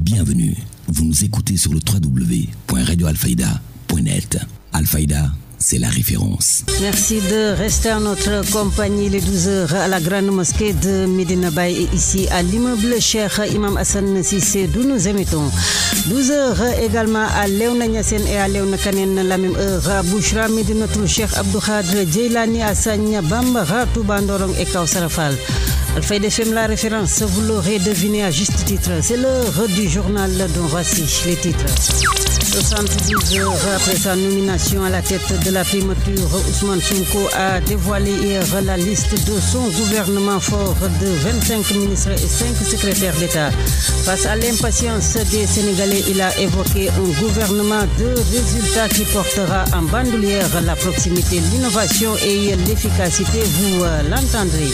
Bienvenue, vous nous écoutez sur le www.radioalfayda.net. Alfayda, c'est la référence. Merci de rester en notre compagnie les 12h à la grande mosquée de Medina Baye et ici à l'immeuble Cheikh Imam Hassan Cissé d'où nous émettons. 12h également à Léona Niassène et à Léona Kanen, la même heure à Bouchra, Medinatul Cheikh Abdou Khadre Djeylani à Sagna Bamba, Touba Ndorong et Kausara Fall. Alfayda FM, la référence, vous l'aurez deviné à juste titre. C'est l'heure du journal dont voici les titres. 72 heures après sa nomination à la tête de la primature, Ousmane Sonko a dévoilé hier la liste de son gouvernement fort de 25 ministres et 5 secrétaires d'État. Face à l'impatience des Sénégalais, il a évoqué un gouvernement de résultats qui portera en bandoulière la proximité, l'innovation et l'efficacité, vous l'entendrez.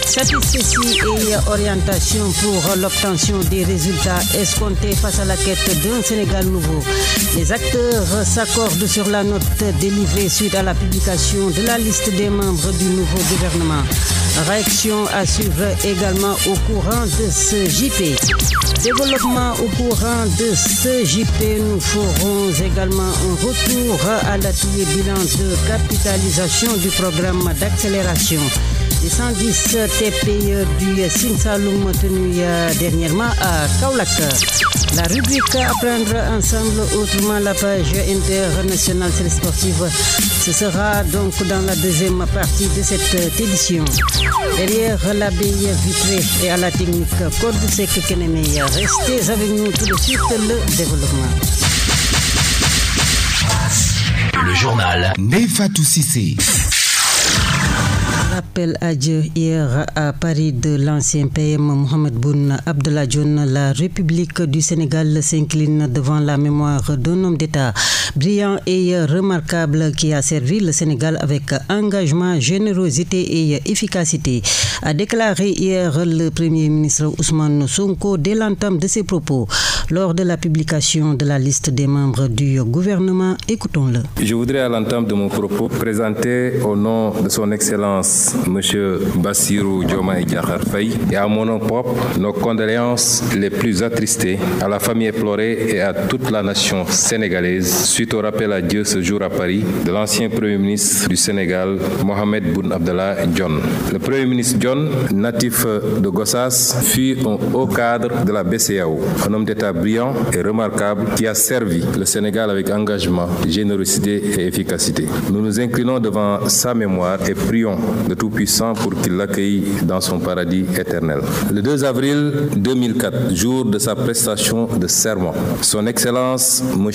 Satisfecit et orientation pour l'obtention des résultats escomptés face à la quête d'un Sénégal nouveau. Les acteurs s'accordent sur la note délivrée suite à la publication de la liste des membres du nouveau gouvernement. Réaction à suivre également au courant de ce JP. Développement au courant de ce JP, nous ferons également un retour à l'atelier bilan de capitalisation du programme d'accélération. Les 110 TPE du Sine Saloum tenu dernièrement à Kaolack. La rubrique Apprendre ensemble, autrement la page internationale sportive. Ce sera donc dans la deuxième partie de cette édition. Derrière l'abeille vitrée et à la technique, Code Sec Keneme. Restez avec nous tout de suite, le développement. Le journal Neifatou Cissé. Rappel à Dieu hier à Paris de l'ancien PM Mohamed Boun Abdallah Dionne, la République du Sénégal s'incline devant la mémoire d'un homme d'État brillant et remarquable qui a servi le Sénégal avec engagement, générosité et efficacité, a déclaré hier le Premier ministre Ousmane Sonko dès l'entame de ses propos lors de la publication de la liste des membres du gouvernement. Écoutons-le. Je voudrais à l'entame de mon propos présenter au nom de son Excellence Monsieur Bassirou Diomaye Diakhar Faye et à mon nom propre nos condoléances les plus attristées à la famille éplorée et à toute la nation sénégalaise suite au rappel à Dieu ce jour à Paris de l'ancien Premier ministre du Sénégal Mohamed Boun Abdallah Dionne. Le Premier ministre Dionne, natif de Gossas, fut un haut cadre de la BCEAO, un homme d'État brillant et remarquable qui a servi le Sénégal avec engagement, générosité et efficacité. Nous nous inclinons devant sa mémoire et prions le Tout-Puissant pour qu'il l'accueille dans son paradis éternel. Le 2 avril 2004, jour de sa prestation de serment, son Excellence M.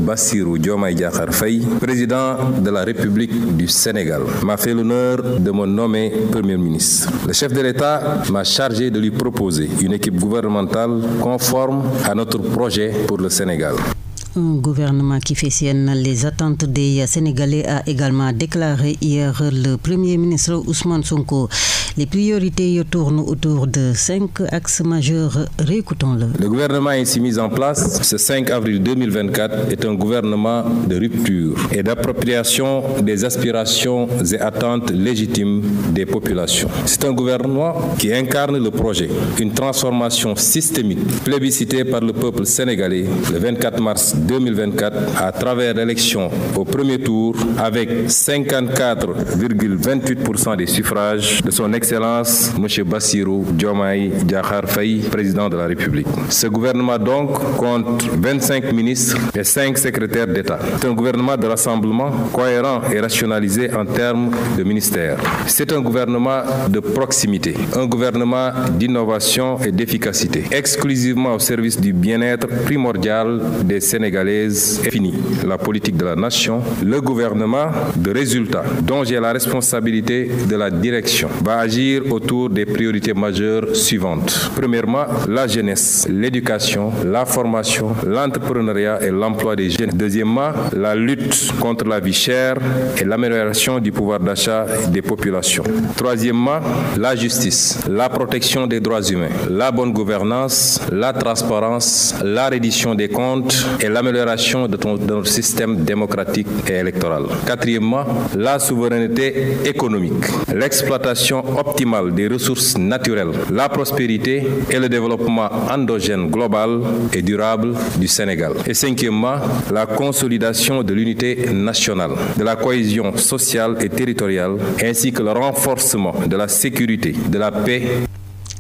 Bassirou Diomaye Diakhar Faye, président de la République du Sénégal, m'a fait l'honneur de me nommer Premier ministre. Le chef de l'État m'a chargé de lui proposer une équipe gouvernementale conforme à notre projet pour le Sénégal. Un gouvernement qui fait sienne les attentes des Sénégalais, a également déclaré hier le Premier ministre Ousmane Sonko. Les priorités tournent autour de 5 axes majeurs. Réécoutons-le. Le gouvernement ainsi mis en place ce 5 avril 2024 est un gouvernement de rupture et d'appropriation des aspirations et attentes légitimes des populations. C'est un gouvernement qui incarne le projet, une transformation systémique plébiscitée par le peuple sénégalais le 24 mars 2024 à travers l'élection au premier tour avec 54,28% des suffrages de son Excellence M. Bassirou Diomaye Diakhar Faye, président de la République. Ce gouvernement donc compte 25 ministres et 5 secrétaires d'État. C'est un gouvernement de rassemblement cohérent et rationalisé en termes de ministères. C'est un gouvernement de proximité, un gouvernement d'innovation et d'efficacité, exclusivement au service du bien-être primordial des Sénégalaises. Et fini la politique de la nation. Le gouvernement de résultats, dont j'ai la responsabilité de la direction, va agir autour des priorités majeures suivantes. Premièrement, la jeunesse, l'éducation, la formation, l'entrepreneuriat et l'emploi des jeunes. Deuxièmement, la lutte contre la vie chère et l'amélioration du pouvoir d'achat des populations. Troisièmement, la justice, la protection des droits humains, la bonne gouvernance, la transparence, la reddition des comptes et la l'amélioration de notre système démocratique et électoral. Quatrièmement, la souveraineté économique, l'exploitation optimale des ressources naturelles, la prospérité et le développement endogène global et durable du Sénégal. Et cinquièmement, la consolidation de l'unité nationale, de la cohésion sociale et territoriale, ainsi que le renforcement de la sécurité, de la paix.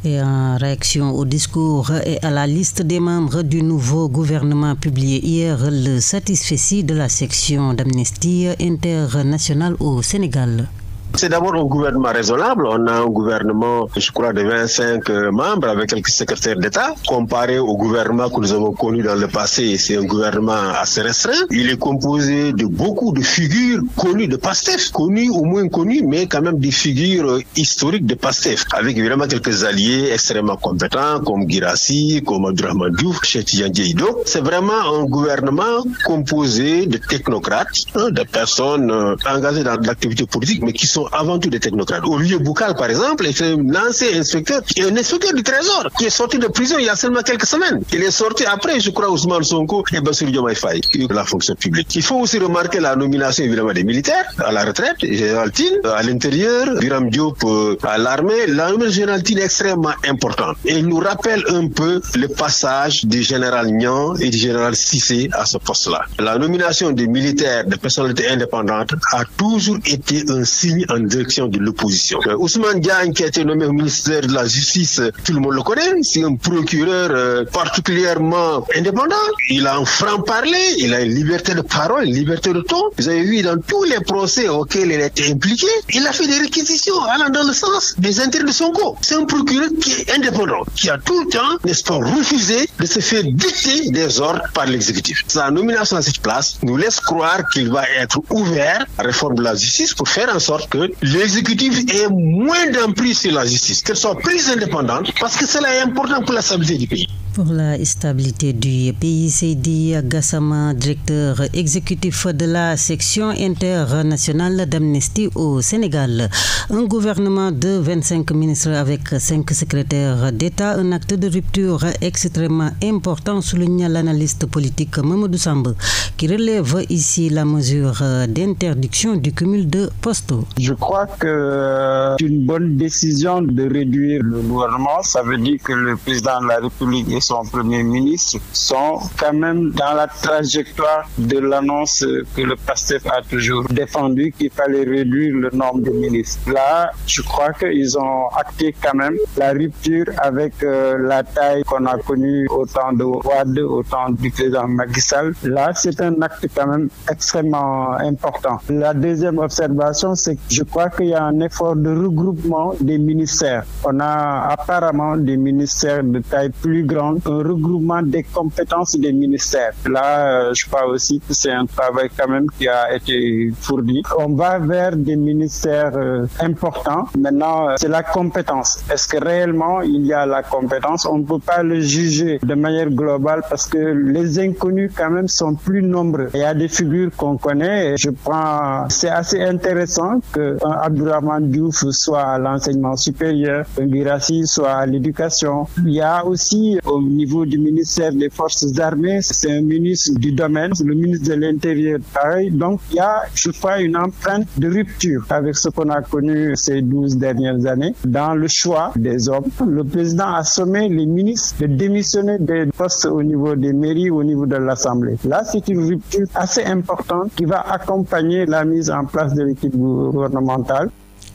Et en réaction au discours et à la liste des membres du nouveau gouvernement publié hier, le satisfecit de la section d'Amnesty International au Sénégal. C'est d'abord un gouvernement raisonnable. On a un gouvernement, je crois, de 25 membres avec quelques secrétaires d'État. Comparé au gouvernement que nous avons connu dans le passé, c'est un gouvernement assez restreint. Il est composé de beaucoup de figures connues de PASTEF, connues ou moins connues, mais quand même des figures historiques de PASTEF, avec évidemment quelques alliés extrêmement compétents comme Guirassy, comme Abdourahmane Diouf, Cheikh Tidiane Dièye. Donc, c'est vraiment un gouvernement composé de technocrates, de personnes engagées dans l'activité politique, mais qui sont avant tout des technocrates. Olivier Boucal, par exemple, est un ancien inspecteur, un inspecteur du Trésor, qui est sorti de prison il y a seulement quelques semaines. Il est sorti après, je crois, Ousmane Sonko et Bassirou Diomaye Faye, qui est la fonction publique. Il faut aussi remarquer la nomination, évidemment, des militaires à la retraite, Général Tine à l'intérieur, Biram Diop à l'armée. La nomination Général Tine est extrêmement importante. Et il nous rappelle un peu le passage du général Niang et du général Cissé à ce poste-là. La nomination des militaires, des personnalités indépendantes, a toujours été un signe en direction de l'opposition. Ousmane Diagne, qui a été nommé ministère de la Justice, tout le monde le connaît, c'est un procureur particulièrement indépendant. Il a un franc-parler, il a une liberté de parole, une liberté de ton. Vous avez vu dans tous les procès auxquels il a été impliqué, il a fait des réquisitions allant dans le sens des intérêts de Sonko. C'est un procureur qui est indépendant, qui a tout le temps, n'est-ce pas, refusé de se faire dicter des ordres par l'exécutif. Sa nomination à cette place nous laisse croire qu'il va être ouvert à la réforme de la justice pour faire en sorte que l'exécutif ait moins d'emprise sur la justice, qu'elle soit plus indépendante, parce que cela est important pour la stabilité du pays. Pour la stabilité du pays, Seydi Gassama, directeur exécutif de la section internationale d'Amnesty au Sénégal. Un gouvernement de 25 ministres avec 5 secrétaires d'État, un acte de rupture extrêmement important, souligne l'analyste politique Mamadou Samb, qui relève ici la mesure d'interdiction du cumul de postes. Je crois que c'est une bonne décision de réduire le gouvernement. Ça veut dire que le président de la République et son premier ministre sont quand même dans la trajectoire de l'annonce que le PASTEF a toujours défendu, qu'il fallait réduire le nombre de ministres. Là, je crois qu'ils ont acté quand même la rupture avec la taille qu'on a connue au temps de Wade, au temps du président Macky Sall. Là, c'est un acte quand même extrêmement important. La deuxième observation, c'est que je crois qu'il y a un effort de regroupement des ministères. On a apparemment des ministères de taille plus grande, un regroupement des compétences des ministères. Là, je crois aussi que c'est un travail quand même qui a été fourni. On va vers des ministères importants. Maintenant, c'est la compétence. Est-ce que réellement il y a la compétence? On ne peut pas le juger de manière globale parce que les inconnus quand même sont plus nombreux. Il y a des figures qu'on connaît. C'est assez intéressant que Abdourahmane Diouf soit à l'enseignement supérieur, Guirassy soit à l'éducation. Il y a aussi au niveau du ministère des Forces armées, c'est un ministre du domaine, le ministre de l'Intérieur, pareil. Donc il y a, je crois, une empreinte de rupture avec ce qu'on a connu ces 12 dernières années dans le choix des hommes. Le président a sommé les ministres de démissionner des postes au niveau des mairies, au niveau de l'Assemblée. Là, c'est une rupture assez importante qui va accompagner la mise en place de l'équipe gouvernementale.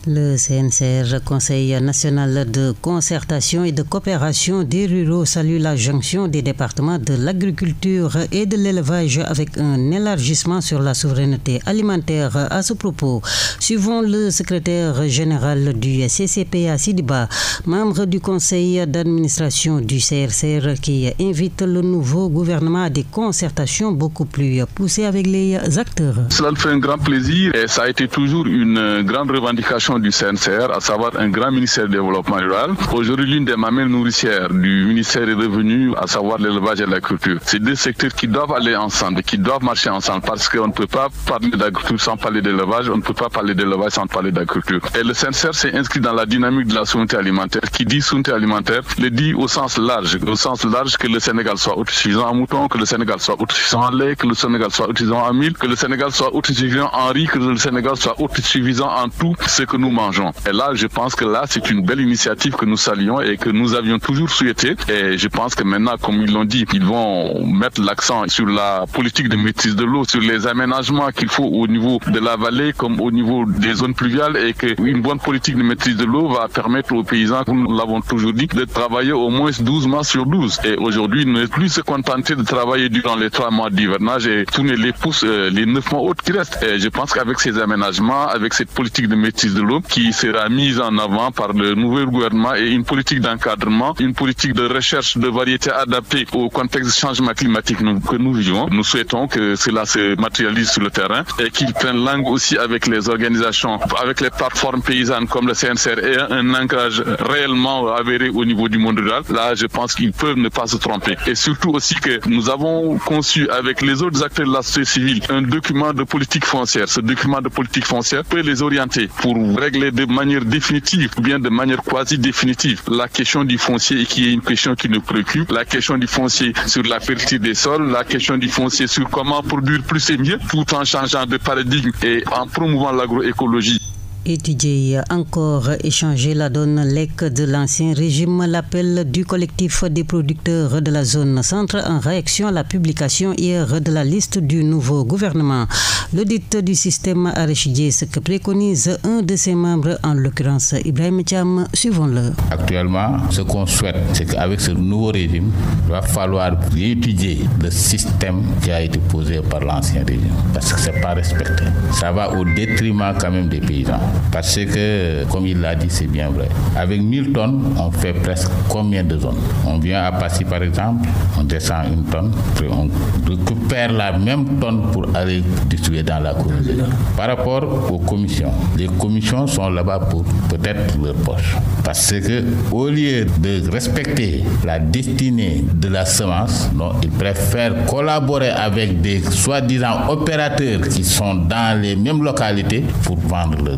Le CNCR, Conseil national de concertation et de coopération des ruraux, salue la jonction des départements de l'agriculture et de l'élevage avec un élargissement sur la souveraineté alimentaire. À ce propos, suivons le secrétaire général du CCPA Sidiba, membre du conseil d'administration du CRCR, qui invite le nouveau gouvernement à des concertations beaucoup plus poussées avec les acteurs. Cela nous fait un grand plaisir et ça a été toujours une grande revendication vocation du CNCR, à savoir un grand ministère du développement rural. Aujourd'hui, l'une des mamelles nourricières du ministère des Revenus, à savoir l'élevage et l'agriculture. C'est deux secteurs qui doivent aller ensemble, qui doivent marcher ensemble, parce qu'on ne peut pas parler d'agriculture sans parler d'élevage, on ne peut pas parler d'élevage sans parler d'agriculture. Et le CNCR s'est inscrit dans la dynamique de la souveraineté alimentaire. Qui dit souveraineté alimentaire, le dit au sens large que le Sénégal soit autosuffisant en mouton, que le Sénégal soit autosuffisant en lait, que le Sénégal soit autosuffisant en mil, que le Sénégal soit autosuffisant en riz, que le Sénégal soit autosuffisant en tout ce que nous mangeons. Et là, je pense que là, c'est une belle initiative que nous saluons et que nous avions toujours souhaité. Et je pense que maintenant, comme ils l'ont dit, ils vont mettre l'accent sur la politique de maîtrise de l'eau, sur les aménagements qu'il faut au niveau de la vallée comme au niveau des zones pluviales, et qu'une bonne politique de maîtrise de l'eau va permettre aux paysans, comme nous l'avons toujours dit, de travailler au moins 12 mois sur 12. Et aujourd'hui, ne plus se contenter de travailler durant les 3 mois d'hivernage et tourner les pouces les 9 mois autres qui restent. Et je pense qu'avec ces aménagements, avec cette politique de maîtrise de l'eau qui sera mise en avant par le nouveau gouvernement et une politique d'encadrement, une politique de recherche de variétés adaptées au contexte du changement climatique que nous vivons, nous souhaitons que cela se matérialise sur le terrain et qu'ils prennent langue aussi avec les organisations, avec les plateformes paysannes comme le CNCR et un ancrage réellement avéré au niveau du monde rural. Là, je pense qu'ils peuvent ne pas se tromper. Et surtout aussi que nous avons conçu avec les autres acteurs de la société civile un document de politique foncière. Ce document de politique foncière peut les orienter pour régler de manière définitive ou bien de manière quasi définitive la question du foncier, qui est une question qui nous préoccupe, la question du foncier sur la fertilité des sols, la question du foncier sur comment produire plus et mieux tout en changeant de paradigme et en promouvant l'agroécologie. Étudier encore, échanger la donne LEC de l'ancien régime, l'appel du collectif des producteurs de la zone centre en réaction à la publication hier de la liste du nouveau gouvernement. L'audit du système arachidier, ce que préconise un de ses membres, en l'occurrence Ibrahim Thiam, suivons-le. Actuellement, ce qu'on souhaite, c'est qu'avec ce nouveau régime, il va falloir étudier le système qui a été posé par l'ancien régime, parce que ce n'est pas respecté. Ça va au détriment quand même des paysans. Parce que, comme il l'a dit, c'est bien vrai. Avec 1000 tonnes, on fait presque combien de zones? On vient à Passy, par exemple, on descend 1 tonne, puis on récupère la même tonne pour aller distribuer dans la communauté. Par rapport aux commissions, les commissions sont là-bas pour peut-être leur poche. Parce que, au lieu de respecter la destinée de la semence, non, ils préfèrent collaborer avec des soi-disant opérateurs qui sont dans les mêmes localités pour vendre les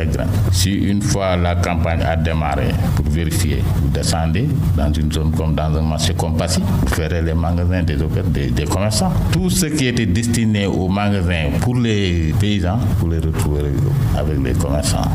graines. Si une fois la campagne a démarré, pour vérifier, vous descendez dans une zone comme dans un marché comme Passy, vous ferez les magasins des commerçants. Tout ce qui était destiné aux magasins pour les paysans, vous les retrouverez avec les commerçants.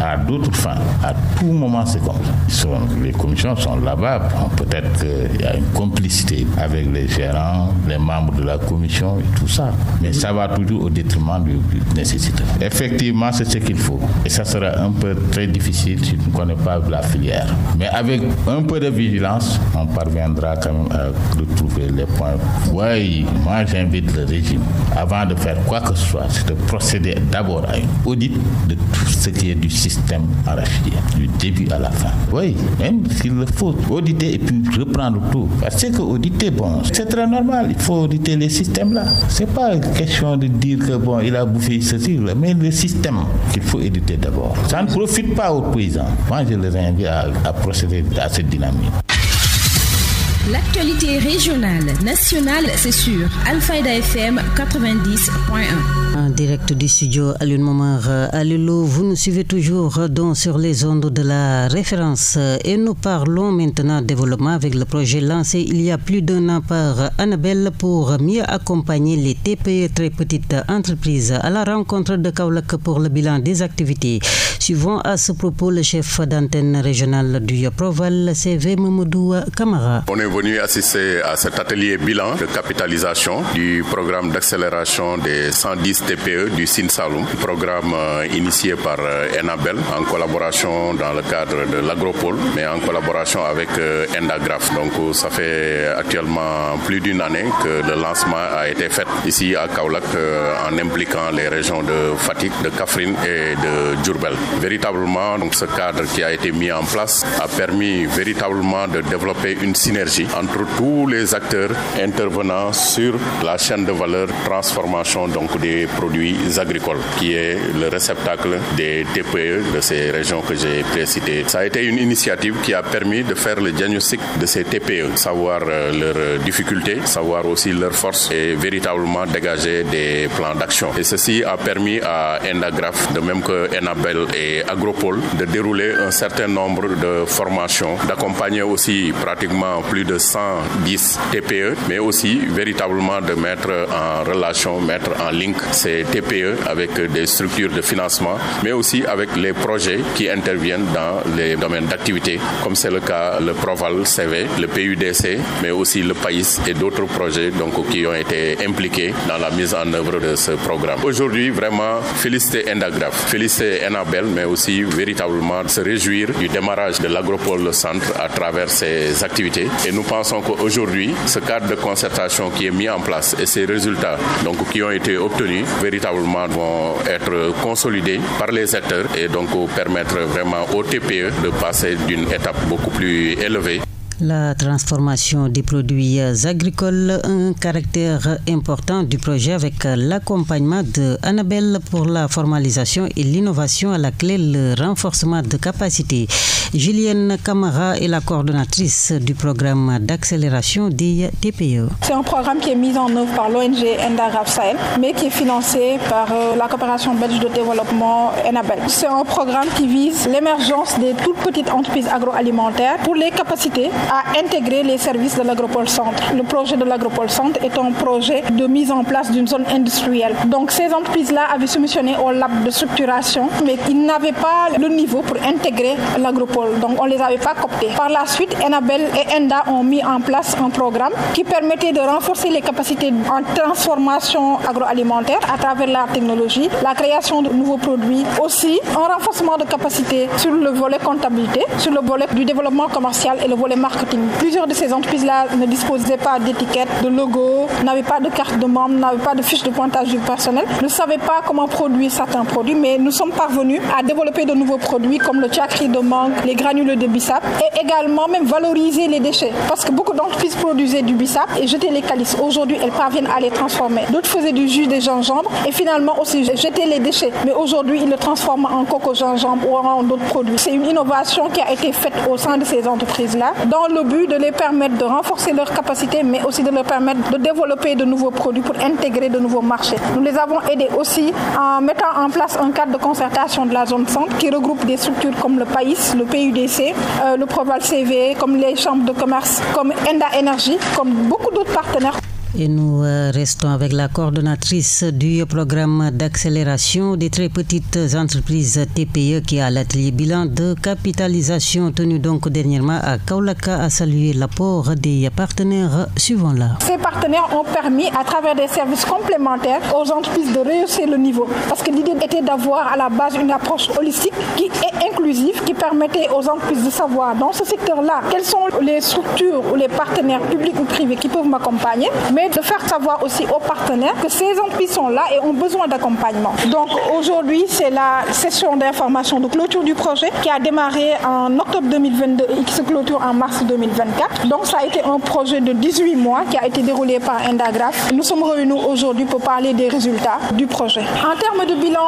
À d'autres fins, à tout moment, c'est comme ça. Les commissions sont là-bas. Peut-être qu'il y a une complicité avec les gérants, les membres de la commission et tout ça. Mais ça va toujours au détriment du nécessité. Effectivement, c'est ce qu'il faut. Et ça sera un peu très difficile si tu ne connais pas la filière. Mais avec un peu de vigilance, on parviendra quand même à retrouver les points. Oui, moi j'invite le régime, avant de faire quoi que ce soit, c'est de procéder d'abord à une audit de tout ce qui est du système arachidier, du début à la fin. Oui, même s'il le faut, auditer et puis reprendre tout. Parce que auditer, bon, c'est très normal, il faut auditer les systèmes là. C'est pas une question de dire que bon, il a bouffé ceci, mais le système qu'il faut éditer d'abord. Ça ne profite pas aux paysans. Moi, je les invite à procéder à cette dynamique. L'actualité régionale, nationale, c'est sur Alfayda FM 90.1. En direct du studio Alioune Momar Alilo, vous nous suivez toujours donc sur les ondes de la référence et nous parlons maintenant développement avec le projet lancé il y a plus d'1 an par Annabelle pour mieux accompagner les TPE, très petites entreprises, à la rencontre de Kaolack pour le bilan des activités. Suivons à ce propos le chef d'antenne régionale du Proval, CV Mamadou Kamara. On est venu assister à cet atelier bilan de capitalisation du programme d'accélération des 110 TPE du Sine Saloum, programme initié par Annabelle en collaboration dans le cadre de l'Agropole, mais en collaboration avec Endagraph. Donc ça fait actuellement plus d'1 année que le lancement a été fait ici à Kaolack en impliquant les régions de Fatick, de Kaffrine et de Diourbel. Véritablement, donc, ce cadre qui a été mis en place a permis véritablement de développer une synergie synergie entre tous les acteurs intervenant sur la chaîne de valeur transformation donc des produits agricoles, qui est le réceptacle des TPE de ces régions que j'ai précitées. Ça a été une initiative qui a permis de faire le diagnostic de ces TPE, savoir leurs difficultés, savoir aussi leurs forces et véritablement dégager des plans d'action. Et ceci a permis à Endagraph, de même que Enabel et Agropole, de dérouler un certain nombre de formations, d'accompagner aussi pratiquement plus de 110 TPE, mais aussi véritablement de mettre en relation, mettre en link ces TPE avec des structures de financement, mais aussi avec les projets qui interviennent dans les domaines d'activité, comme c'est le cas le Proval CV, le PUDC, mais aussi le PAIS et d'autres projets donc, qui ont été impliqués dans la mise en œuvre de ce programme. Aujourd'hui, vraiment, féliciter Endagraph, féliciter Enabel, mais aussi véritablement se réjouir du démarrage de l'Agropole Centre à travers ces activités. Et nous pensons qu'aujourd'hui, ce cadre de concertation qui est mis en place et ces résultats donc, qui ont été obtenus, véritablement vont être consolidés par les acteurs et donc permettre vraiment aux TPE de passer d'une étape beaucoup plus élevée. La transformation des produits agricoles, un caractère important du projet avec l'accompagnement de Annabelle pour la formalisation et l'innovation à la clé, le renforcement de capacité. Julienne Camara est la coordonnatrice du programme d'accélération des TPE. C'est un programme qui est mis en œuvre par l'ONG Endagraph Sahel, mais qui est financé par la coopération belge de développement Enabel. C'est un programme qui vise l'émergence des toutes petites entreprises agroalimentaires pour les capacités à intégrer les services de l'Agropole Centre. Le projet de l'Agropole Centre est un projet de mise en place d'une zone industrielle. Donc ces entreprises-là avaient soumissionné au lab de structuration, mais ils n'avaient pas le niveau pour intégrer l'Agropole. Donc on ne les avait pas cooptés. Par la suite, Enabel et Enda ont mis en place un programme qui permettait de renforcer les capacités en transformation agroalimentaire à travers la technologie, la création de nouveaux produits, aussi un renforcement de capacité sur le volet comptabilité, sur le volet du développement commercial et le volet marketing. Plusieurs de ces entreprises-là ne disposaient pas d'étiquettes, de logos, n'avaient pas de carte de membre, n'avaient pas de fiche de pointage du personnel, ne savaient pas comment produire certains produits, mais nous sommes parvenus à développer de nouveaux produits comme le tchakri de mangue, les granules de bissap et également même valoriser les déchets. Parce que beaucoup d'entreprises produisaient du bissap et jetaient les calices. Aujourd'hui, elles parviennent à les transformer. D'autres faisaient du jus de gingembre et finalement aussi jetaient les déchets. Mais aujourd'hui, ils le transforment en coke au gingembre ou en d'autres produits. C'est une innovation qui a été faite au sein de ces entreprises-là dans le but de les permettre de renforcer leurs capacités, mais aussi de leur permettre de développer de nouveaux produits pour intégrer de nouveaux marchés. Nous les avons aidés aussi en mettant en place un cadre de concertation de la zone centre qui regroupe des structures comme le PAIS, le PUDC, le Proval CV, comme les chambres de commerce, comme Enda Energy, comme beaucoup d'autres partenaires. Et nous restons avec la coordonnatrice du programme d'accélération des très petites entreprises TPE qui a l'atelier bilan de capitalisation tenu donc dernièrement à Kaulaka à saluer l'apport des partenaires suivants-là. Ces partenaires ont permis à travers des services complémentaires aux entreprises de rehausser le niveau parce que l'idée était d'avoir à la base une approche holistique qui est inclusive, qui permettait aux entreprises de savoir dans ce secteur-là quelles sont les structures ou les partenaires publics ou privés qui peuvent m'accompagner, mais de faire savoir aussi aux partenaires que ces entreprises sont là et ont besoin d'accompagnement. Donc aujourd'hui, c'est la session d'information de clôture du projet qui a démarré en octobre 2022 et qui se clôture en mars 2024. Donc ça a été un projet de 18 mois qui a été déroulé par Endagraph. Nous sommes réunis aujourd'hui pour parler des résultats du projet. En termes de bilan,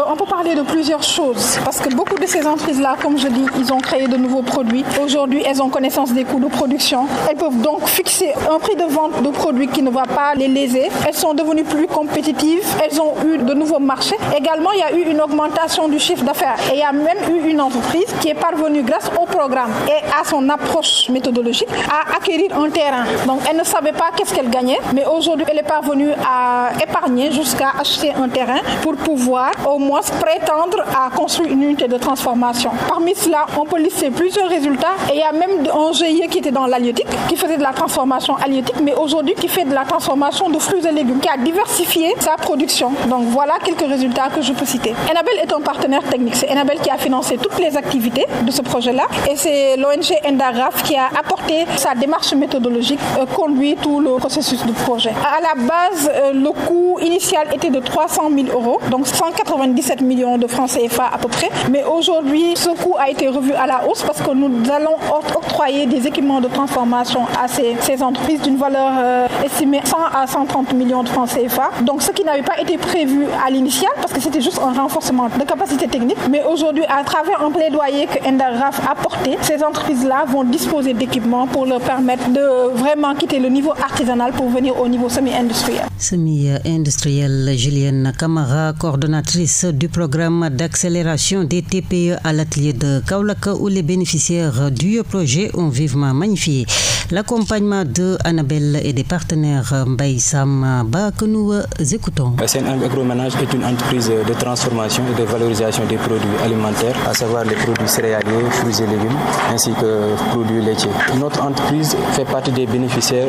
on peut parler de plusieurs choses parce que beaucoup de ces entreprises-là, comme je dis, ils ont créé de nouveaux produits. Aujourd'hui, elles ont connaissance des coûts de production. Elles peuvent donc fixer un prix de vente de produits qui ne va pas les léser. Elles sont devenues plus compétitives. Elles ont eu de nouveaux marchés. Également, il y a eu une augmentation du chiffre d'affaires. Et il y a même eu une entreprise qui est parvenue, grâce au programme et à son approche méthodologique, à acquérir un terrain. Donc, elle ne savait pas qu'est-ce qu'elle gagnait, mais aujourd'hui, elle est parvenue à épargner jusqu'à acheter un terrain pour pouvoir au moins prétendre à construire une unité de transformation. Parmi cela, on peut lister plusieurs résultats. Et il y a même un GIE qui était dans l'halieutique, qui faisait de la transformation halieutique, mais aujourd'hui, qui fait de la transformation de fruits et légumes, qui a diversifié sa production. Donc voilà quelques résultats que je peux citer. Enabel est un partenaire technique. C'est Enabel qui a financé toutes les activités de ce projet-là et c'est l'ONG Endagraph qui a apporté sa démarche méthodologique, conduit tout le processus du projet. À la base, le coût initial était de 300 000 €, donc 197 millions de francs CFA à peu près. Mais aujourd'hui, ce coût a été revu à la hausse parce que nous allons octroyer octroyer des équipements de transformation à ces entreprises d'une valeur estimée 100 à 130 millions de francs CFA. Donc ce qui n'avait pas été prévu à l'initial, parce que c'était juste un renforcement de capacité technique. Mais aujourd'hui, à travers un plaidoyer que Endaraf a porté, ces entreprises-là vont disposer d'équipements pour leur permettre de vraiment quitter le niveau artisanal pour venir au niveau semi-industriel. Semi-industriel, Julienne Camara, coordonnatrice du programme d'accélération des TPE à l'atelier de Kaolack, où les bénéficiaires du projet ont vivement magnifié l'accompagnement de Annabelle et des partenaires Mbaye Sam Ba que nous écoutons. SN Agroménage est une entreprise de transformation et de valorisation des produits alimentaires, à savoir les produits céréaliers, fruits et légumes, ainsi que produits laitiers. Notre entreprise fait partie des bénéficiaires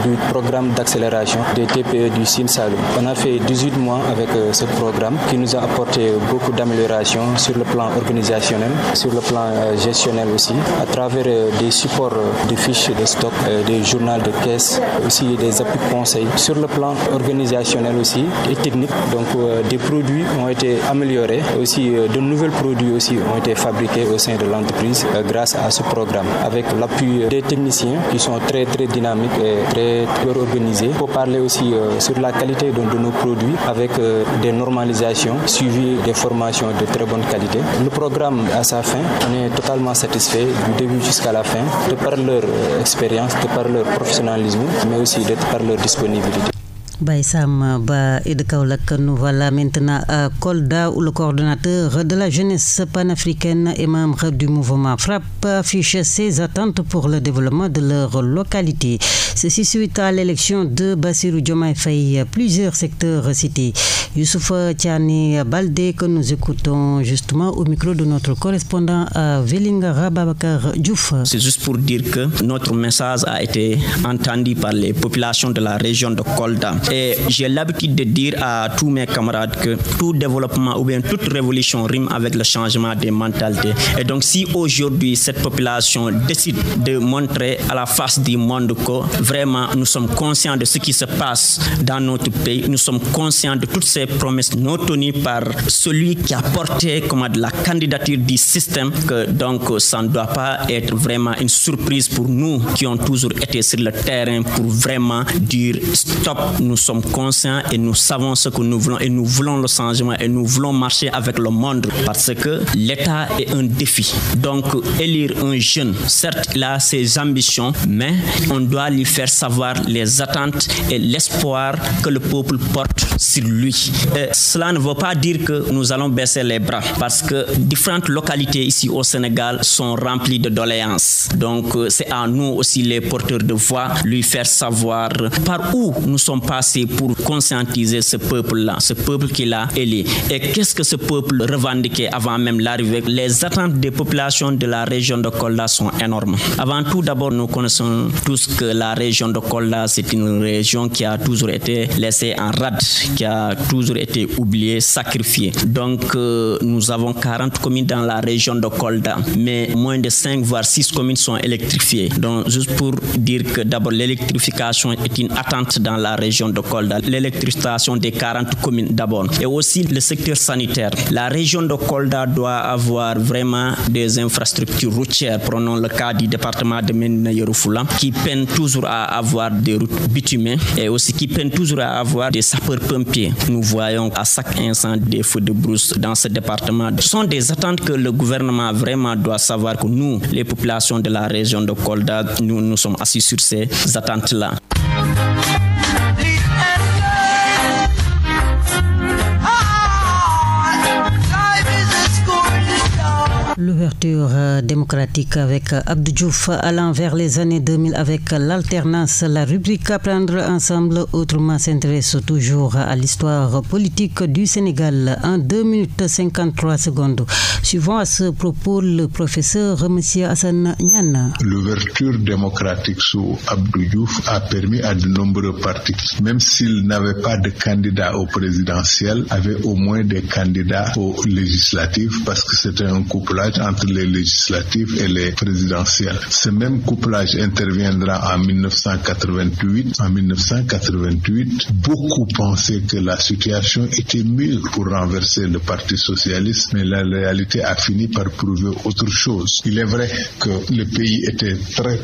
du programme d'accélération des TPE du Sine Saloum. On a fait 18 mois avec ce programme qui nous a apporté beaucoup d'améliorations sur le plan organisationnel, sur le plan gestionnel aussi, à travers des supports de fiches de stock, des journaux de caisse, aussi des appuis de conseil. Sur le plan organisationnel aussi et technique, donc des produits ont été améliorés, aussi de nouveaux produits aussi ont été fabriqués au sein de l'entreprise grâce à ce programme, avec l'appui des techniciens qui sont très dynamiques et très organisés. Pour parler aussi sur la qualité de nos produits avec des normalisations suivies des formations de très bonne qualité. Le programme à sa fin, on est totalement satisfait du début jusqu'à la fin, de par leur expérience, de par leur professionnalisme, mais aussi de par leur disponibilité. Mbaye Sam Ba et de Kaolack, nous voilà maintenant à Kolda où le coordonnateur de la jeunesse panafricaine et membre du mouvement FRAPP affiche ses attentes pour le développement de leur localité. Ceci suite à l'élection de Bassirou Diomaye Faye, plusieurs secteurs cités. Youssoufa Tiani Baldé que nous écoutons justement au micro de notre correspondant à Vélingara Babakar Diouf. C'est juste pour dire que notre message a été entendu par les populations de la région de Kolda. Et j'ai l'habitude de dire à tous mes camarades que tout développement ou bien toute révolution rime avec le changement des mentalités. Et donc si aujourd'hui cette population décide de montrer à la face du monde que vraiment nous sommes conscients de ce qui se passe dans notre pays, nous sommes conscients de toutes ces promesses non tenues par celui qui a porté de la candidature du système, que donc ça ne doit pas être vraiment une surprise pour nous qui ont toujours été sur le terrain pour vraiment dire stop. Nous sommes conscients et nous savons ce que nous voulons et nous voulons le changement et nous voulons marcher avec le monde parce que l'État est un défi. Donc élire un jeune, certes il a ses ambitions, mais on doit lui faire savoir les attentes et l'espoir que le peuple porte sur lui. Et cela ne veut pas dire que nous allons baisser les bras parce que différentes localités ici au Sénégal sont remplies de doléances. Donc c'est à nous aussi les porteurs de voix lui faire savoir par où nous sommes passés pour conscientiser ce peuple-là, ce peuple qu'il a élu. Et qu'est-ce que ce peuple revendiquait avant même l'arrivée? Les attentes des populations de la région de Kolda sont énormes. Avant tout, d'abord, nous connaissons tous que la région de Kolda, c'est une région qui a toujours été laissée en rade, qui a toujours été oubliée, sacrifiée. Donc, nous avons 40 communes dans la région de Kolda, mais moins de 5 voire 6 communes sont électrifiées. Donc, juste pour dire que d'abord, l'électrification est une attente dans la région de Kolda, l'électrification des 40 communes d'abord, et aussi le secteur sanitaire. La région de Kolda doit avoir vraiment des infrastructures routières. Prenons le cas du département de Médina Yoro Foulah, qui peine toujours à avoir des routes bitumées et aussi qui peine toujours à avoir des sapeurs-pompiers. Nous voyons à chaque instant des feux de brousse dans ce département. Ce sont des attentes que le gouvernement vraiment doit savoir que nous, les populations de la région de Kolda, nous sommes assis sur ces attentes-là. L'ouverture démocratique avec Abdou Diouf allant vers les années 2000 avec l'alternance, la rubrique à prendre ensemble autrement s'intéresse toujours à l'histoire politique du Sénégal en 2 minutes 53 secondes. Suivant à ce propos le professeur M. Hassan Niane. L'ouverture démocratique sous Abdou Diouf a permis à de nombreux partis, même s'ils n'avaient pas de candidats au présidentiel, avaient au moins des candidats aux législatives parce que c'était un couplage couplage entre les législatives et les présidentielles. Ce même couplage interviendra en 1988. En 1988, beaucoup pensaient que la situation était mûre pour renverser le Parti socialiste, mais la réalité a fini par prouver autre chose. Il est vrai que le pays était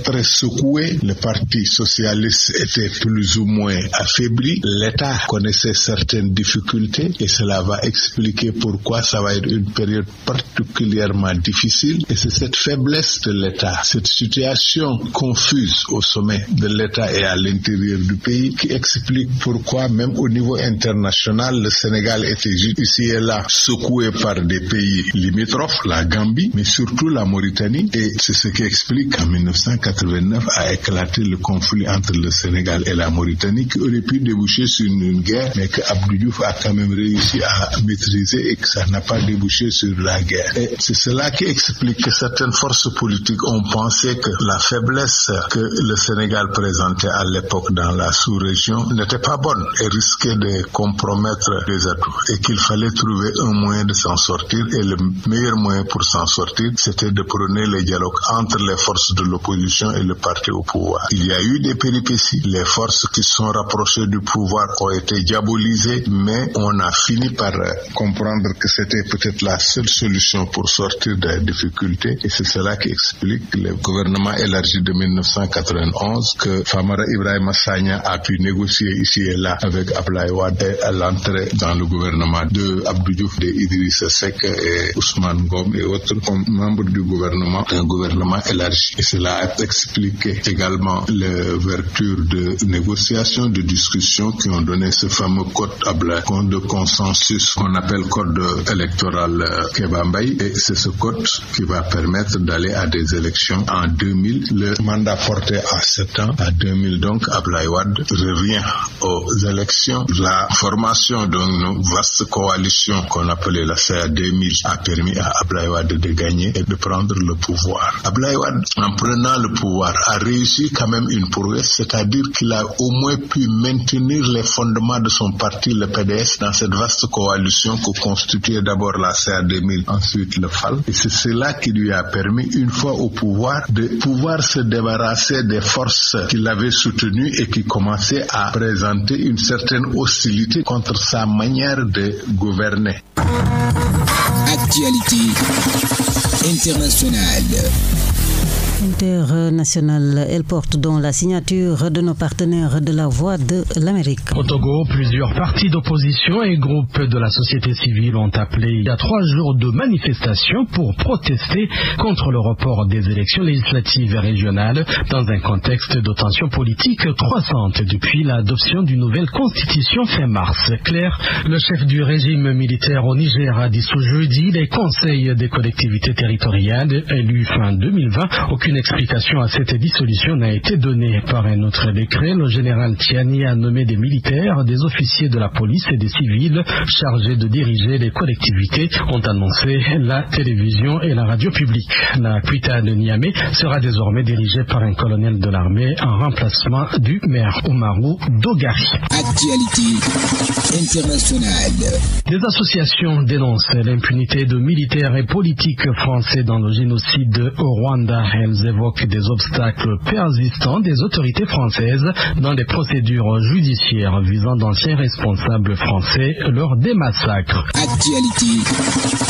très secoué, le Parti socialiste était plus ou moins affaibli, l'État connaissait certaines difficultés et cela va expliquer pourquoi ça va être une période particulièrement difficile. Et c'est cette faiblesse de l'État, cette situation confuse au sommet de l'État et à l'intérieur du pays qui explique pourquoi même au niveau international le Sénégal était juste ici et là secoué par des pays limitrophes, la Gambie, mais surtout la Mauritanie. Et c'est ce qui explique qu'en 1989 a éclaté le conflit entre le Sénégal et la Mauritanie qui aurait pu déboucher sur une guerre, mais que Abdou Diouf a quand même réussi à maîtriser et que ça n'a pas débouché sur la guerre. Et c'est cela qui explique que certaines forces politiques ont pensé que la faiblesse que le Sénégal présentait à l'époque dans la sous-région n'était pas bonne et risquait de compromettre les atouts et qu'il fallait trouver un moyen de s'en sortir, et le meilleur moyen pour s'en sortir c'était de prôner le dialogue entre les forces de l'opposition et le parti au pouvoir. Il y a eu des péripéties, les forces qui se sont rapprochées du pouvoir ont été diabolisées, mais on a fini par comprendre que c'était peut-être la seule solution pour sortir des difficultés, et c'est cela qui explique le gouvernement élargi de 1991 que Famara Ibrahima Sagna a pu négocier ici et là avec Abdoulaye Wade à l'entrée dans le gouvernement de Abdou Diouf, de Idrissa Seck et Ousmane Ngom et autres comme membres du gouvernement, un gouvernement élargi. Et cela a expliqué également l'ouverture de négociations, de discussions qui ont donné ce fameux code Abdoulaye, code de consensus qu'on appelle code électoral Kéba Mbaye, et c'est ce code qui va permettre d'aller à des élections en 2000. Le mandat porté à 7 ans, à 2000 donc, Abdoulaye Wade revient aux élections. La formation d'une vaste coalition qu'on appelait la CA 2000 a permis à Abdoulaye Wade de gagner et de prendre le pouvoir. Abdoulaye Wade, en prenant le pouvoir, a réussi quand même une prouesse, c'est-à-dire qu'il a au moins pu maintenir les fondements de son parti, le PDS, dans cette vaste coalition que constituait d'abord la CA 2000, ensuite le FAL. Et c'est cela qui lui a permis, une fois au pouvoir, de pouvoir se débarrasser des forces qui l'avaient soutenu et qui commençaient à présenter une certaine hostilité contre sa manière de gouverner. Actualité internationale. Internationale, elle porte donc la signature de nos partenaires de la Voix de l'Amérique. Au Togo, plusieurs partis d'opposition et groupes de la société civile ont appelé il y a 3 jours de manifestations pour protester contre le report des élections législatives et régionales dans un contexte de tension politique croissante depuis l'adoption d'une nouvelle constitution fin mars. Claire, le chef du régime militaire au Niger a dissous jeudi les conseils des collectivités territoriales élus fin 2020. Aucune explication à cette dissolution n'a été donnée. Par un autre décret, le général Tiani a nommé des militaires, des officiers de la police et des civils chargés de diriger les collectivités, ont annoncé la télévision et la radio publique. La Cuita de Niamey sera désormais dirigée par un colonel de l'armée en remplacement du maire Oumarou Dogari. Actualité internationale. Des associations dénoncent l'impunité de militaires et politiques français dans le génocide au Rwanda. Elles évoquent des obstacles persistants des autorités françaises dans les procédures judiciaires visant d'anciens responsables français lors des massacres. Actualité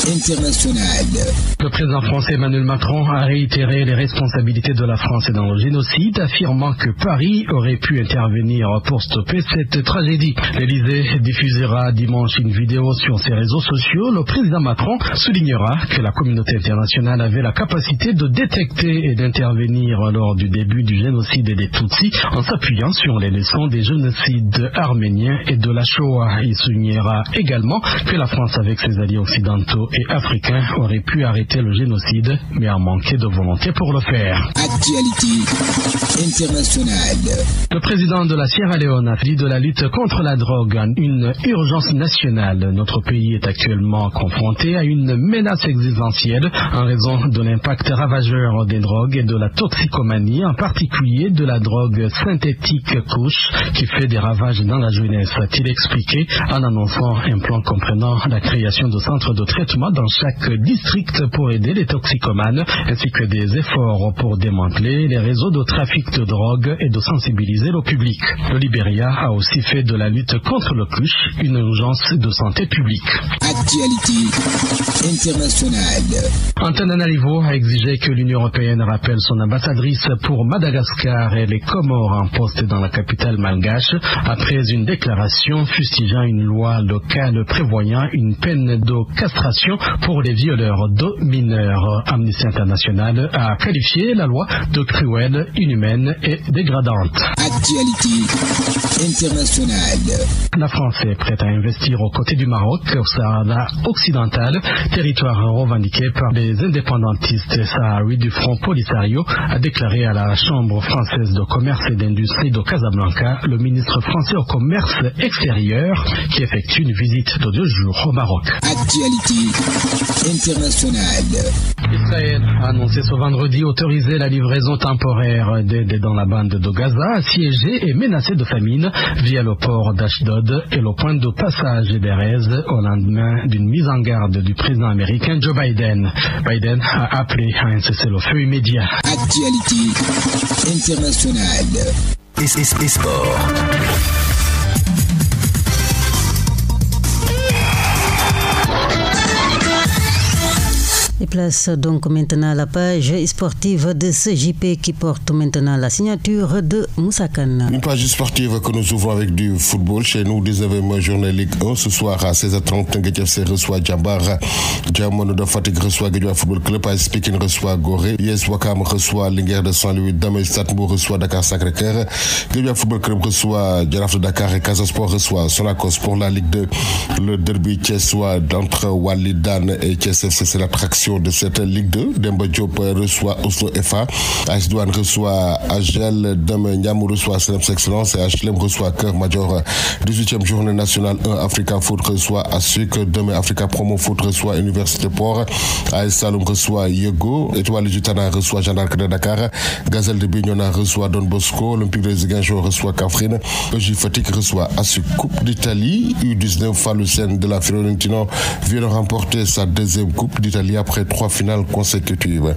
internationale. Le président français Emmanuel Macron a réitéré les responsabilités de la France dans le génocide, affirmant que Paris aurait pu intervenir pour stopper cette tragédie. L'Élysée diffusera dimanche une vidéo sur ses réseaux sociaux. Le président Macron soulignera que la communauté internationale avait la capacité de détecter et d'intervenir lors du début du génocide des Tutsis en s'appuyant sur les leçons des génocides arméniens et de la Shoah. Il soulignera également que la France, avec ses alliés occidentaux et africains, aurait pu arrêter le génocide, mais a manqué de volonté pour le faire. Actualité internationale. Le président de la Sierra Leone a dit de la lutte contre la drogue une urgence nationale. Notre pays est actuellement confronté à une menace existentielle en raison de l'impact ravageur des drogues drogue et de la toxicomanie, en particulier de la drogue synthétique Kush, qui fait des ravages dans la jeunesse, a-t-il expliqué en annonçant un plan comprenant la création de centres de traitement dans chaque district pour aider les toxicomanes, ainsi que des efforts pour démanteler les réseaux de trafic de drogue et de sensibiliser le public. Le Libéria a aussi fait de la lutte contre le Kush une urgence de santé publique. Actualité internationale. Antananarivo a exigé que l'Union européenne rappelle son ambassadrice pour Madagascar et les Comores en poste dans la capitale malgache après une déclaration fustigeant une loi locale prévoyant une peine de castration pour les violeurs de mineurs. Amnesty International a qualifié la loi de cruelle, inhumaine et dégradante. Actualité internationale. La France est prête à investir aux côtés du Maroc au Sahara occidental, territoire revendiqué par les indépendantistes sahraouis du Front Polisario, a déclaré à la Chambre française de commerce et d'industrie de Casablanca le ministre français au commerce extérieur qui effectue une visite de 2 jours au Maroc. Actualité internationale. Israël a annoncé ce vendredi autoriser la livraison temporaire d'aide dans la bande de Gaza, assiégée et menacée de famine, via le port d'Ashdod et le point de passage d'Erez au lendemain d'une mise en garde du président américain Joe Biden. Biden a appelé à un cessez-le-feu immédiat. Actualité internationale. Et sport. Et place donc maintenant à la page sportive de ce JP qui porte maintenant la signature de Moussa Kane. Une page sportive que nous ouvrons avec du football. Chez nous, 19e journée Ligue 1. Ce soir à 16h30, Teungueth FC reçoit Jambar. Diamono de Fatick reçoit Guédiawaye Football Club. AS Pikine reçoit Gorée. US Ouakam reçoit Linguère de Saint-Louis. Damel Stade Mbour reçoit Dakar Sacré-Cœur. Guédiawaye Football Club reçoit Jaraaf de Dakar et Casa Sport reçoit Sonacos. Pour la Ligue 2, le derby thiessois d'entre Walidane et Thiès FC, c'est l'attraction de cette Ligue 2. Demba Diop reçoit Oslo FA. AS Douane reçoit Agel. Deme Niamou reçoit Seneps Excellence et HLM reçoit Cœur Major. 18e journée nationale 1 Africa Foot reçoit Asuk. Demain Africa Promo Foot reçoit Université Port. AS Saloum reçoit Yego. Étoile du Tana reçoit Jeanne d'Arc de Dakar. Gazelle de Bignona reçoit Don Bosco. Olympique de Ziguinchor reçoit Kaffrine. EJ Fatick reçoit Asuk. Coupe d'Italie U19 Falucène de la Fiorentina vient de remporter sa 2e Coupe d'Italie après 3 finales consécutives.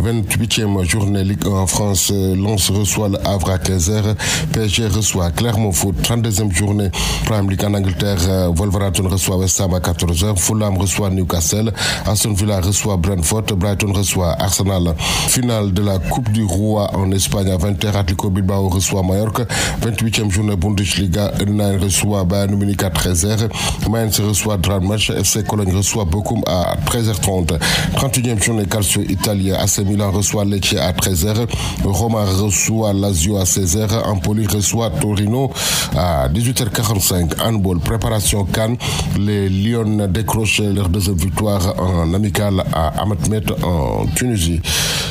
28e journée Ligue 1 en France. Lens reçoit le Havre à 15h. PSG reçoit Clermont Foot. 32e journée Prime League en Angleterre. Wolverhampton reçoit West Ham à 14h. Fulham reçoit Newcastle. Aston Villa reçoit Brentford. Brighton reçoit Arsenal. Finale de la Coupe du Roi en Espagne à 20h. Atlético Bilbao reçoit Mallorca. 28e journée Bundesliga. Edenheim reçoit Bayern Munich à 13h. Mainz reçoit Dragmach. FC Cologne reçoit Bochum à 13h30. 31e journée Calcio Italien. AC Milan reçoit Lecce à 13h. Roma reçoit Lazio à 16h. Empoli reçoit Torino à 18h45. Handball, préparation Cannes. Les Lions décrochent leur 2e victoire en amical à Ahmed en Tunisie.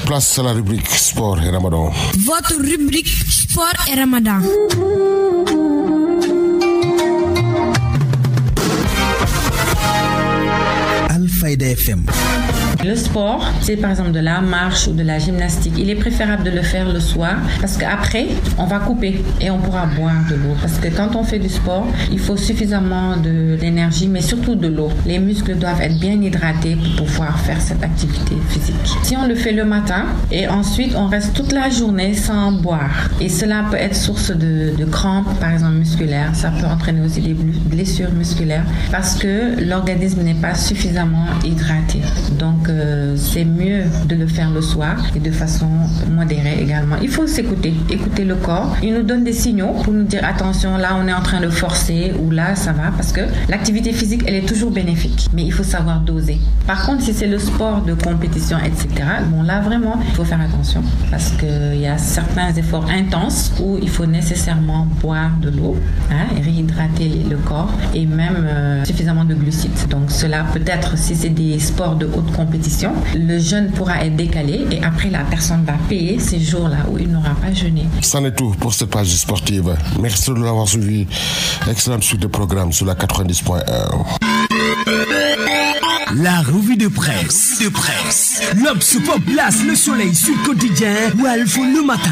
Place à la rubrique Sport et Ramadan. Votre rubrique Sport et Ramadan. Alfayda FM. Le sport, c'est par exemple de la marche ou de la gymnastique. Il est préférable de le faire le soir parce qu'après, on va couper et on pourra boire de l'eau. Parce que quand on fait du sport, il faut suffisamment d'énergie, mais surtout de l'eau. Les muscles doivent être bien hydratés pour pouvoir faire cette activité physique. Si on le fait le matin et ensuite on reste toute la journée sans boire, et cela peut être source de crampes, par exemple musculaires. Ça peut entraîner aussi des blessures musculaires parce que l'organisme n'est pas suffisamment hydraté. Donc, c'est mieux de le faire le soir et de façon modérée également. Il faut s'écouter, écouter le corps. Il nous donne des signaux pour nous dire attention, là on est en train de forcer ou là ça va, parce que l'activité physique elle est toujours bénéfique, mais il faut savoir doser. Par contre, si c'est le sport de compétition, etc., bon là vraiment il faut faire attention parce qu'il y a certains efforts intenses où il faut nécessairement boire de l'eau, et réhydrater le corps et même suffisamment de glucides. Donc cela peut-être, si c'est des sports de haute compétition, le jeûne pourra être décalé et après la personne va payer ces jours-là où il n'aura pas jeûné. C'en est tout pour cette page sportive. Merci de l'avoir suivi. Excellente suite de programme sur la 90.1. La revue de presse. L'Obs place le soleil sur le quotidien Walf le matin.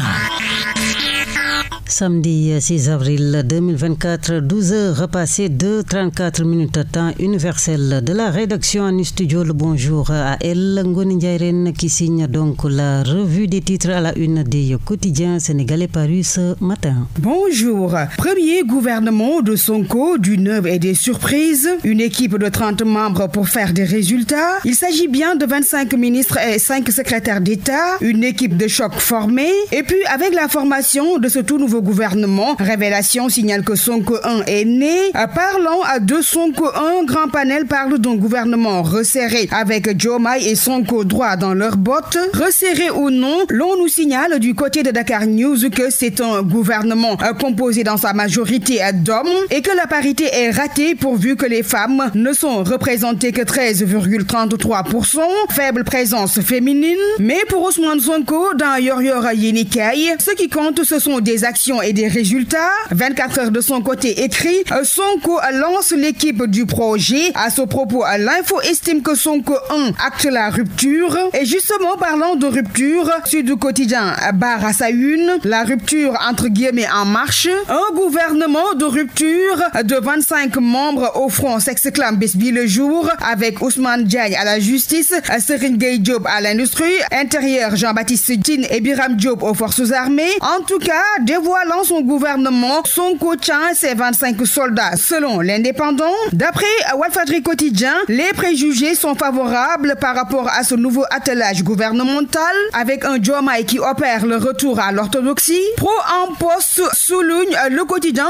Samedi 6 avril 2024, 12h passées de 34 minutes temps universel de la rédaction en studio. Le bonjour à El Ngoni Ndiaye qui signe donc la revue des titres à la une des quotidiens sénégalais parus ce matin. Bonjour. Premier gouvernement de Sonko, du neuf et des surprises. Une équipe de 30 membres pour faire des résultats. Il s'agit bien de 25 ministres et 5 secrétaires d'État. Une équipe de choc formée. Et puis avec la formation de ce tout nouveau gouvernement, Révélation signale que Sonko 1 est né. Parlant de Sonko 1, grand panel parle d'un gouvernement resserré avec Diomaye et Sonko droit dans leurs bottes. Resserré ou non, l'on nous signale du côté de Dakar News que c'est un gouvernement composé dans sa majorité d'hommes et que la parité est ratée pourvu que les femmes ne sont représentées que 13,33%. Faible présence féminine. Mais pour Ousmane Sonko, dans Yor Yenikay, ce qui compte, ce sont des actions et des résultats. 24 heures de son côté écrit, Sonko lance l'équipe du projet. À ce propos, l'info estime que Sonko 1 acte la rupture. Et justement, parlant de rupture, Sud Quotidien barre à sa une la rupture entre guillemets en marche. Un gouvernement de rupture de 25 membres au front s'exclame Besbi le jour avec Ousmane Diagne à la justice, Serigne Gueye Diop à l'industrie, intérieur Jean-Baptiste Tine et Biram Diop aux forces armées. En tout cas, dévoilant son gouvernement, Sonko tient ses 25 soldats selon l'Indépendant. D'après Walfadjri Quotidien, les préjugés sont favorables par rapport à ce nouveau attelage gouvernemental avec un Diomaye qui opère le retour à l'orthodoxie. Pro en poste souligne le quotidien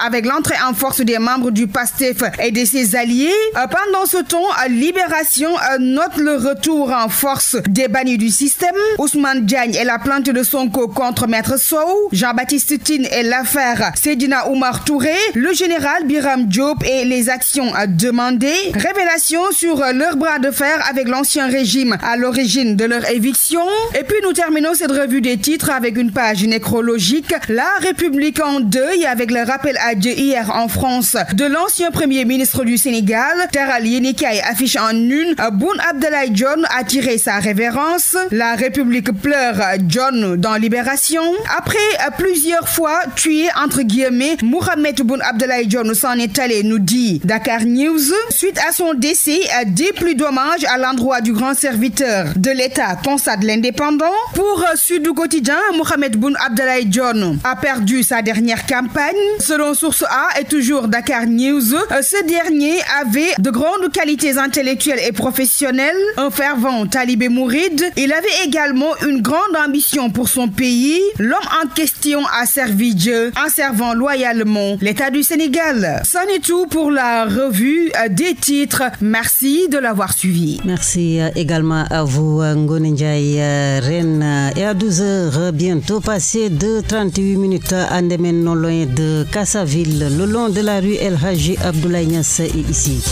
avec l'entrée en force des membres du PASTEF et de ses alliés. Pendant ce temps, Libération note le retour en force des bannis du système. Ousmane Diagne et la plainte de Sonko contre Maître Sow. Jean-Baptiste Tine et l'affaire Seydina Oumar Touré. Le général Biram Diop et les actions demandées. Révélation sur leur bras de fer avec l'ancien régime à l'origine de leur éviction. Et puis nous terminons cette revue des titres avec une page nécrologique. La République en deuil avec le rappel à Dieu hier en France de l'ancien premier ministre du Sénégal. Teral Yenikay affiche en une. Boun Abdallah Dionne a tiré sa révérence. La République pleure John dans Libération. Après plusieurs fois tué entre guillemets, Mohamed Boun Abdallah Dionne s'en est allé, nous dit Dakar News. Suite à son décès, déploie d'hommage à l'endroit du grand serviteur de l'État, constate l'Indépendant. Pour Sud Quotidien, Mohamed Boun Abdallah Dionne a perdu sa dernière campagne. Selon Source A et toujours Dakar News, ce dernier avait de grandes qualités intellectuelles et professionnelles, un fervent talibé mouride. Il avait également une grande ambition pour son pays. L'homme en question a servi Dieu en servant loyalement l'État du Sénégal. C'en est tout pour la revue des titres. Merci de l'avoir suivi. Merci également à vous, Ngoni Ndiaye Reine. Et à 12h, bientôt passé de 38 minutes à Ndemen, non loin de Kassaville, le long de la rue El Hadji Abdoulaye Niasse est ici.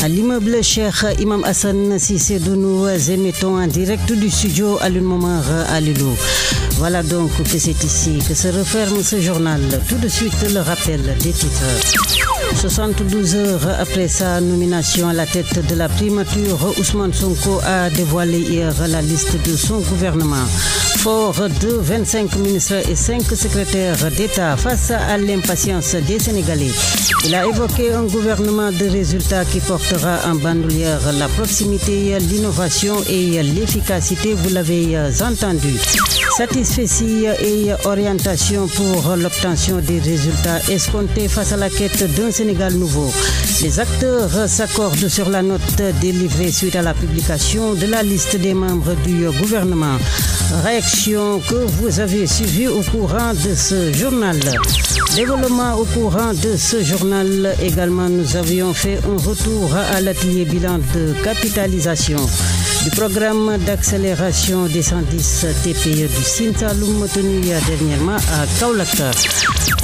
À l'immeuble Cheikh Imam Hassan Cissé, nous émettons en direct du studio à Momar à Lilo. Voilà donc que c'est ici que se referme ce journal. Tout de suite, le rappel des titres. 72 heures après sa nomination à la tête de la primature, Ousmane Sonko a dévoilé hier la liste de son gouvernement. Fort de 25 ministres et 5 secrétaires d'État face à l'impatience des Sénégalais. Il a évoqué un gouvernement de résultats qui portera en bandoulière la proximité, l'innovation et l'efficacité, vous l'avez entendu. Satisfecit et orientation pour l'obtention des résultats escomptés face à la quête d'un Sénégal nouveau. Les acteurs s'accordent sur la note délivrée suite à la publication de la liste des membres du gouvernement. Réaction que vous avez suivie au courant de ce journal. Développement au courant de ce journal également, nous avions fait un retour à l'atelier bilan de capitalisation du programme d'accélération des 110 TPE du Sine Saloum tenu dernièrement à Kaolack.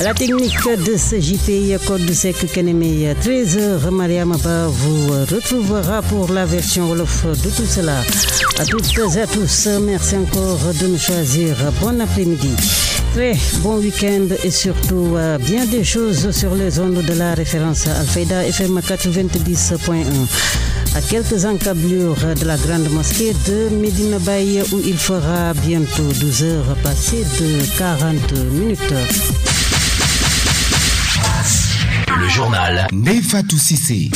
La technique de ce JPI Code Sec Kenemé 13h, Mariam Ba vous retrouvera pour la version Wolof de tout cela. À toutes et à tous, merci encore de nous choisir. Bon après-midi. Très bon week-end et surtout bien des choses sur les ondes de la référence Alfayda FM 90.1. à quelques encablures de la grande mosquée de Medina Baye où il fera bientôt 12 heures passées de 40 minutes. Le journal Nefatou Sissé.